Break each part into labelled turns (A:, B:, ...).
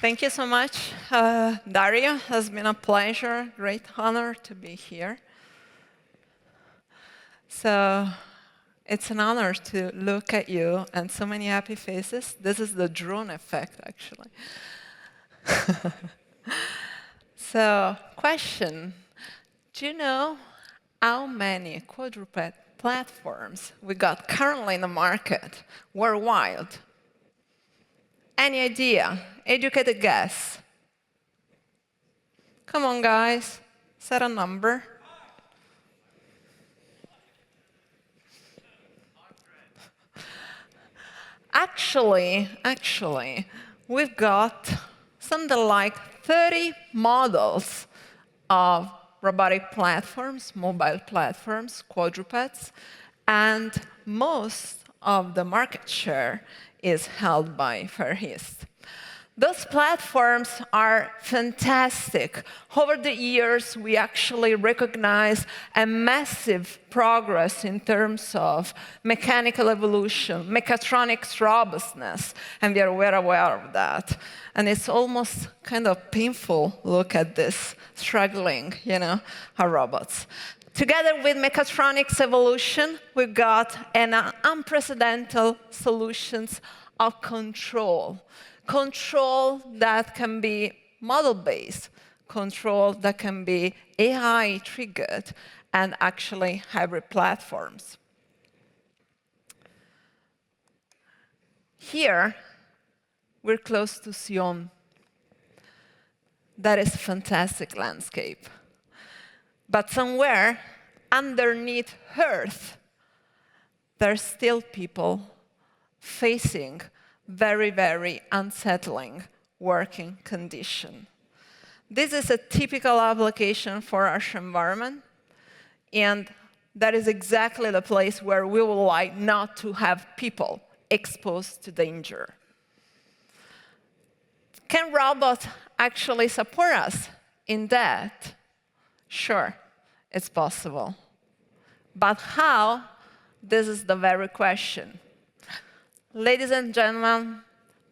A: Thank you so much, Dario. It has been a pleasure, great honor to be here. So it's an honor to look at you and so many happy faces. This is the drone effect, actually. So, question. Do you know how many quadruped platforms we got currently in the market worldwide? Any idea? Educated guess. Come on, guys. Set a number. Actually, we've got something like 30 models of robotic platforms, mobile platforms, quadrupeds, and most of the market share is held by Far East. Those platforms are fantastic. Over the years, we actually recognize a massive progress in terms of mechanical evolution, mechatronics robustness, and we are well aware of that. And it's almost kind of painful look at this struggling, our robots. Together with mechatronics evolution, we've got an unprecedented solutions of control. Control that can be model-based, control that can be AI-triggered, and actually hybrid platforms. Here, we're close to Sion. That is a fantastic landscape. But somewhere underneath Earth, there's still people facing very, very unsettling working condition. This is a typical application for our environment, and that is exactly the place where we would like not to have people exposed to danger. Can robots actually support us in that? Sure, it's possible. But how? This is the very question. Ladies and gentlemen,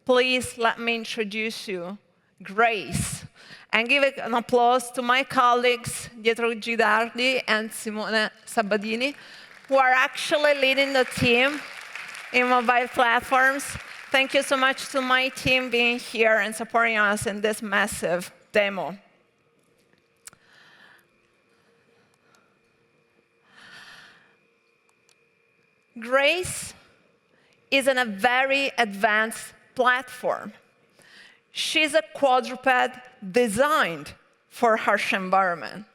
A: please let me introduce you Grace, and give an applause to my colleagues Pietro Gidardi and Simone Sabadini, who are actually leading the team in mobile platforms. Thank you so much to my team being here and supporting us in this massive demo. Grace is in a very advanced platform. She's a quadruped designed for harsh environment.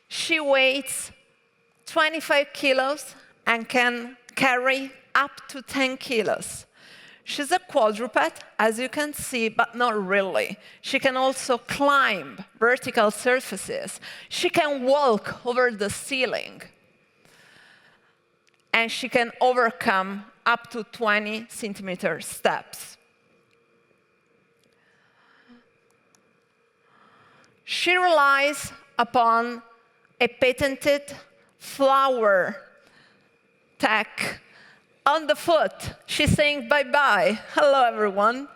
A: She weighs 25 kilos and can carry up to 10 kilos. She's a quadruped, as you can see, but not really. She can also climb vertical surfaces. She can walk over the ceiling. And she can overcome up to 20-centimeter steps. She relies upon a patented flower tech on the foot. She's saying bye-bye. Hello, everyone.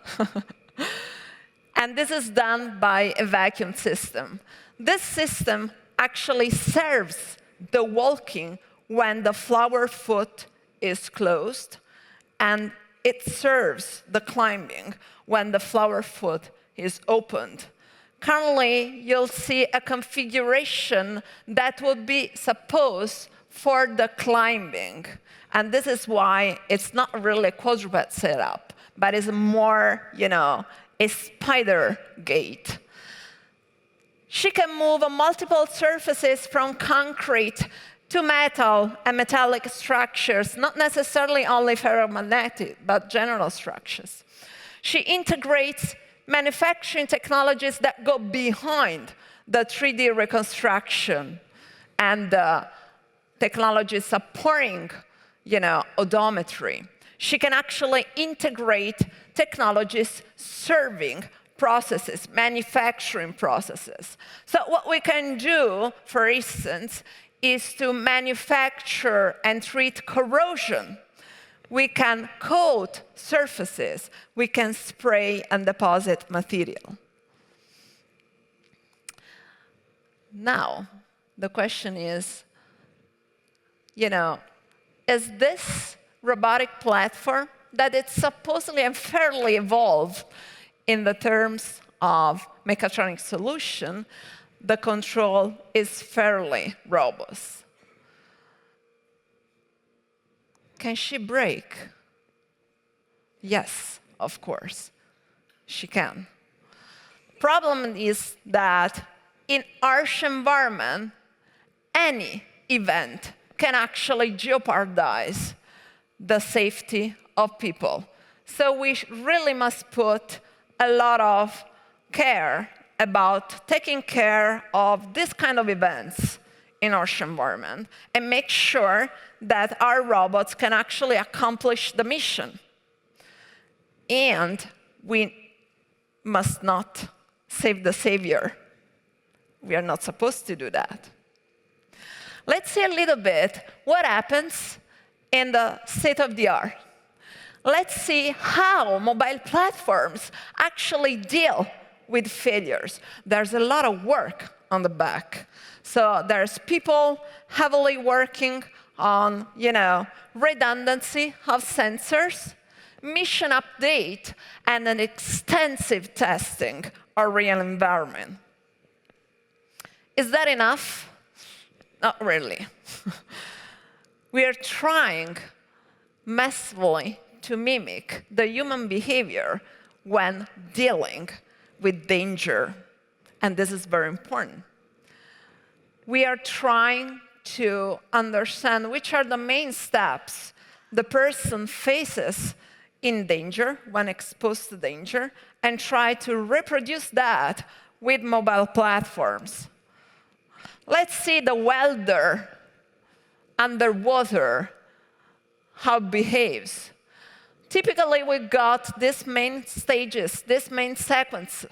A: And this is done by a vacuum system. This system actually serves the walking when the flower foot is closed, and it serves the climbing when the flower foot is opened. Currently, you'll see a configuration that would be supposed for the climbing. And this is why it's not really a quadruped setup, but it's more, a spider gate. She can move on multiple surfaces from concrete to metal and metallic structures, not necessarily only ferromagnetic, but general structures. She integrates manufacturing technologies that go behind the 3D reconstruction and the technologies supporting, odometry. She can actually integrate technologies serving processes, manufacturing processes. So what we can do, for instance, is to manufacture and treat corrosion. We can coat surfaces. We can spray and deposit material. Now, the question is, is this robotic platform that it's supposedly and fairly evolved in the terms of mechatronic solution, the control is fairly robust? Can she break? Yes, of course, she can. Problem is that in harsh environment, any event can actually jeopardize the safety of people. So we really must put a lot of care about taking care of this kind of events in harsh environment and make sure that our robots can actually accomplish the mission. And we must not save the savior. We are not supposed to do that. Let's see a little bit what happens in the state of the art. Let's see how mobile platforms actually deal with failures. There's a lot of work on the back. So there's people heavily working on, redundancy of sensors, mission update, and an extensive testing of real environment. Is that enough? Not really. We are trying massively to mimic the human behavior when dealing with danger, and this is very important. We are trying to understand which are the main steps the person faces in danger, when exposed to danger, and try to reproduce that with mobile platforms. Let's see the welder underwater, how it behaves. Typically, we got these main stages, this main sequence.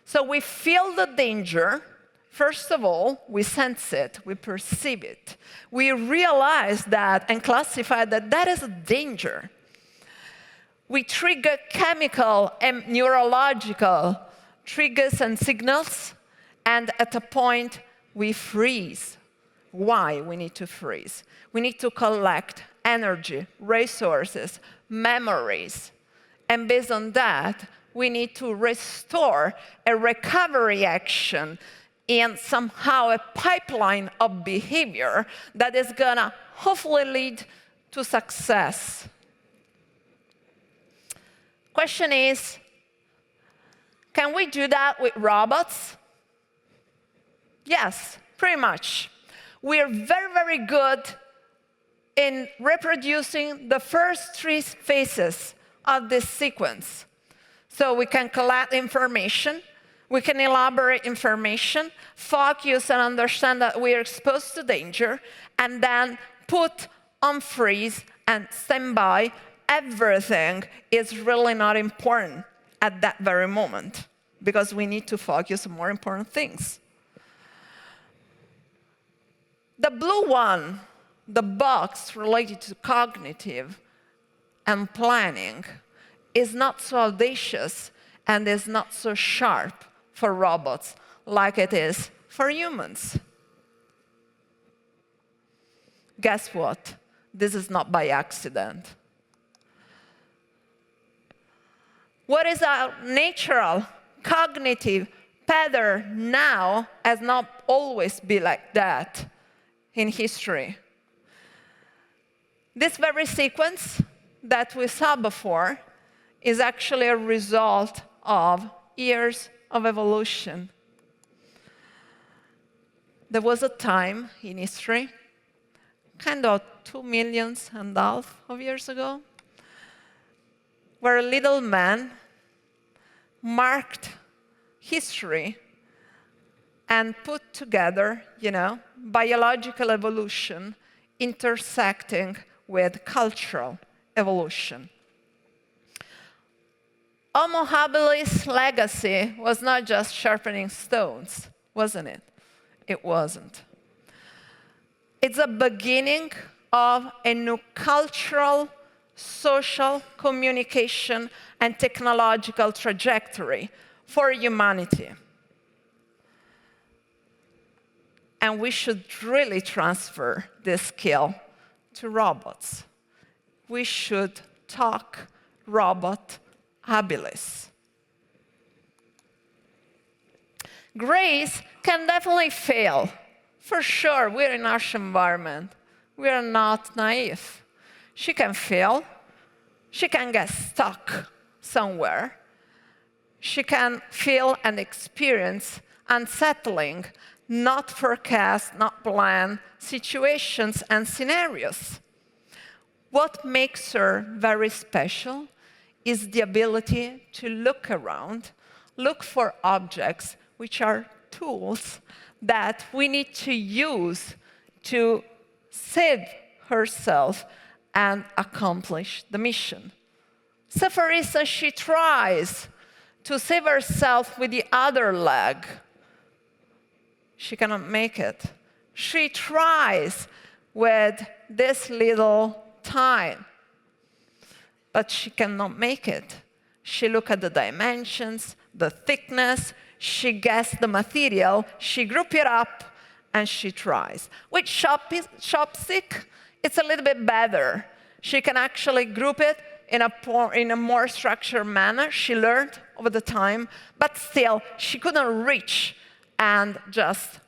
A: So we feel the danger. First of all, we sense it, we perceive it. We realize that and classify that that is a danger. We trigger chemical and neurological triggers and signals, and at a point, we freeze. Why we need to freeze? We need to collect energy, resources, memories. And based on that, we need to restore a recovery action and somehow a pipeline of behavior that is going to hopefully lead to success. Question is, can we do that with robots? Yes, pretty much. We are very, very good in reproducing the first 3 phases of this sequence. So we can collect information, we can elaborate information, focus and understand that we are exposed to danger, and then put on freeze and stand by. Everything is really not important at that very moment because we need to focus on more important things. The blue one, the box related to cognitive and planning, is not so audacious and is not so sharp for robots like it is for humans. Guess what? This is not by accident. What is our natural cognitive pattern now has not always been like that in history. This very sequence that we saw before is actually a result of years of evolution. There was a time in history, kind of 2.5 million years ago, where a little man marked history and put together, biological evolution intersecting with cultural evolution. Homo habilis' legacy was not just sharpening stones, wasn't it? It wasn't. It's a beginning of a new cultural social, communication, and technological trajectory for humanity. And we should really transfer this skill to robots. We should talk robot abilities. Grace can definitely fail. For sure, we're in harsh environment. We are not naive. She can fail. She can get stuck somewhere. She can feel and experience unsettling, not forecast, not planned situations and scenarios. What makes her very special is the ability to look around, look for objects, which are tools that we need to use to save herself and accomplish the mission. So for instance, she tries to save herself with the other leg. She cannot make it. She tries with this little tie, but she cannot make it. She looks at the dimensions, the thickness, she guesses the material, she groups it up, and she tries. With chopstick, it's a little bit better. She can actually group it in a more structured manner. She learned over the time, but still, she couldn't reach and just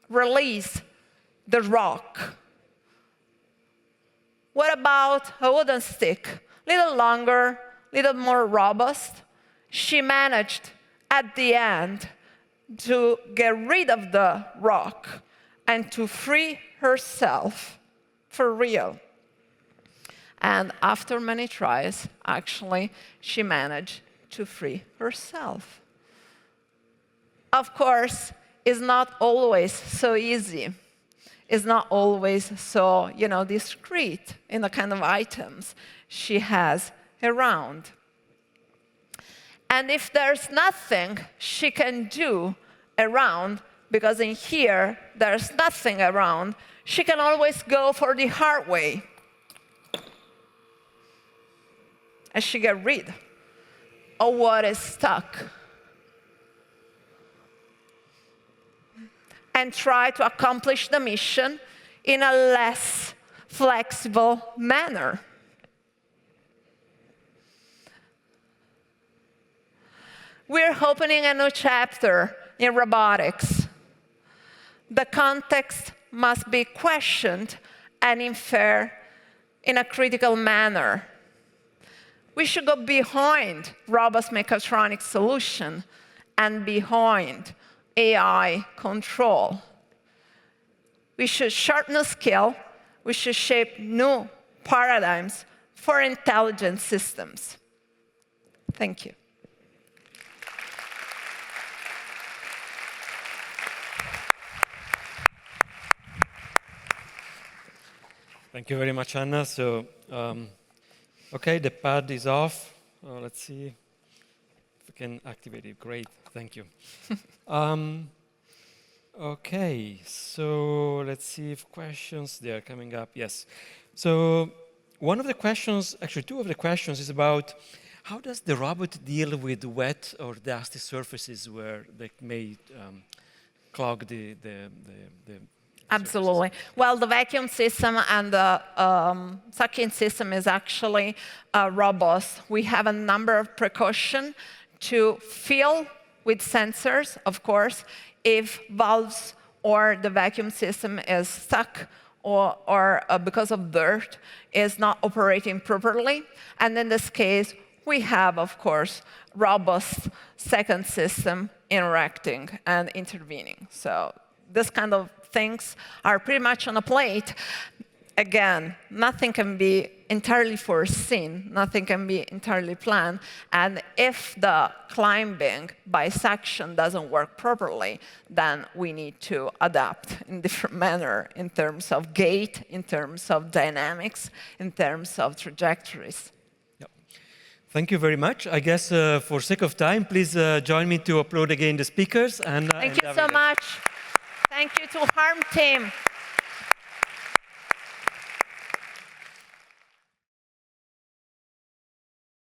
A: release the rock. What about a wooden stick? Little longer, little more robust. She managed at the end to get rid of the rock and to free herself for real. And after many tries, actually, she managed to free herself. Of course, it's not always so easy. It's not always so, discreet in the kind of items she has around. And if there's nothing she can do around, because in here there's nothing around, she can always go for the hard way. And she gets rid of what is stuck. And try to accomplish the mission in a less flexible manner. We're opening a new chapter in robotics. The context must be questioned and inferred in a critical manner. We should go behind robust mechatronics solution and behind AI control. We should sharpen the skill. We should shape new paradigms for intelligent systems. Thank you.
B: Thank you very much, Anna. So, okay, the pad is off. Let's see if we can activate it. Great, thank you. Okay, so let's see if questions, they are coming up. Yes. So one of the questions, actually two of the questions, is about how does the robot deal with wet or dusty surfaces where they may clog the
A: Absolutely. Well, the vacuum system and the sucking system is actually robust. We have a number of precautions to fill with sensors, of course, if valves or the vacuum system is stuck or because of dirt is not operating properly. And in this case, we have, of course, robust second system interacting and intervening. So this kind of things are pretty much on a plate. Again, nothing can be entirely foreseen, nothing can be entirely planned, and if the climbing by suction doesn't work properly, then we need to adapt in different manner in terms of gait, in terms of dynamics, in terms of trajectories.
B: Yep. Thank you very much. I guess for sake of time, please join me to upload again the speakers. And
A: Thank you so much. Thank you to Harm team.